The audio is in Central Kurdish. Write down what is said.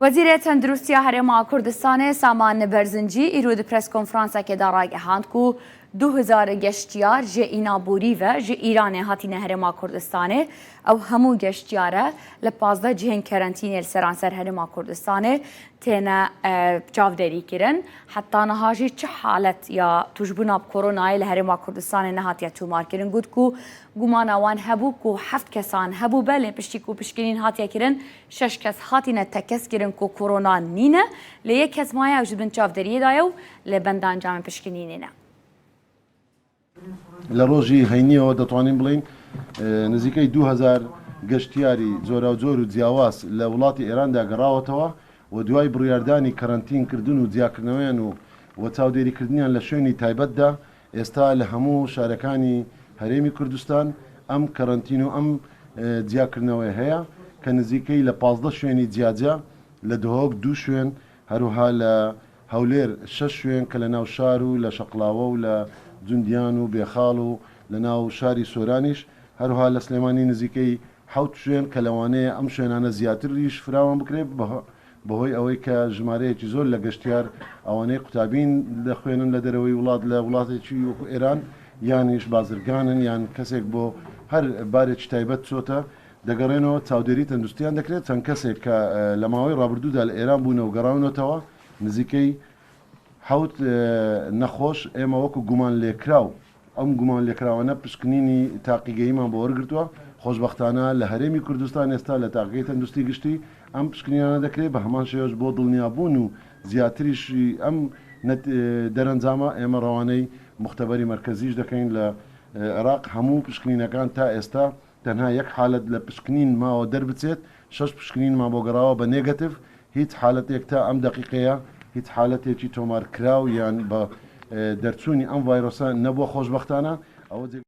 وزیر تەندروستیە هەرێما کوردستانê Saman Berzincî îro di preskonferanseke de ragihand ku 2000 geştyar ji înaborî ve ji Îranê hatîne Herêma Kurdistanê ew hemû geştyar li 15 cihên karantînê li seranser Herêma Kurdistanê têne çavderî kirin. Heta niha jî çi halet ya tujbûna koronayê li Herêma Kurdistanê nehatiye tûmarkirin. Got ku gumana wan hebû ku 7 kesan hebû belê piştî ku piştgirîn hatiye kirin 6 kes hatîne tekes kirin ku korona nîne lê yek kes maye ew ji bin çavderiyê daye û li benda encamên piştgirînê ne. لە ڕۆژی هەینیەوە دەتوانین بڵین نزیکەی 2000 گەشتیاری جۆرا و جۆر و جیاواز لە وڵاتی ئێراندا گەڕاوەتەوە و دوای بڕیاردانی کەرەنتینکردن و جیاکردنەوەیان و چاودێریکردنیان لە شوێنی تایبەتدا ئێستا لە هەموو شارەکانی هەرێمی کوردستان ئەم کەرەنتین و ئەم جیاکردنەوەی هەیە کە نزیکەی لە 15 شوێنی جیاجا لە دهۆک 2 شوێن هەروها لە هەولێر 6 شوێن کە لە ناو شار و لە شەقلاوە و لە جوندیان و بێخاڵ و لە ناو شاری سۆرانیش هەروها لە سلێمانی نزیکەی 7 شوێن کە لەوانەیە ئەم شوێنانە زیاتر ریش فراوان بکرێت بەهۆی ئەوەی کە ژمارەیەکی زۆر لە گەشتیار ئەوانەی قوتابین دەخوێنن لە دەرەوەی وڵات لە وڵاتێکی وەکو ئێران یانیش بازرگانن یان کەسێک بۆ هەر بارێکی تایبەت چۆتە دەگەڕێنەوە چاودێری تەندروستیان دەکرێت چەند کەسێک کە لە ماوەی ڕابردوودا لە ئێران بوونەوە گەڕاونەتەوە نزیکەی حوت نەخۆش ئێمە وەکو گومان لێکراو ئەم گومان لێکراوانە پشکنینی تاقیگەیمان بۆ وەرگرتووە خۆشبەختانە لە هەرێمی کوردستان ئێستا لە تاقیگەی تەندروستی گشتی ئەم پشکنیانە دەکرێت بە هەمان شێوەش بۆ دڵنیابوون و زیاتریشی ئەم دەرەنجامە ئێمە ڕەوانەی مختبەری مرکزیش دەکەین لە عێراق هەموو پشکنینەکان تا ئێستا تەنها یەک حالت لە پشکنین ماوە دەربچێت 6 پشکنینمان بۆ گەڕاوە بە نێگەتیڤ هیچ حالەتێک تا ئەم دەقیقەیە هیچ حالەتێکی تۆمارکراو یان بە دەرچوونی ئەم ڤایرۆسە نەبووە خۆشبەختانە ئەوە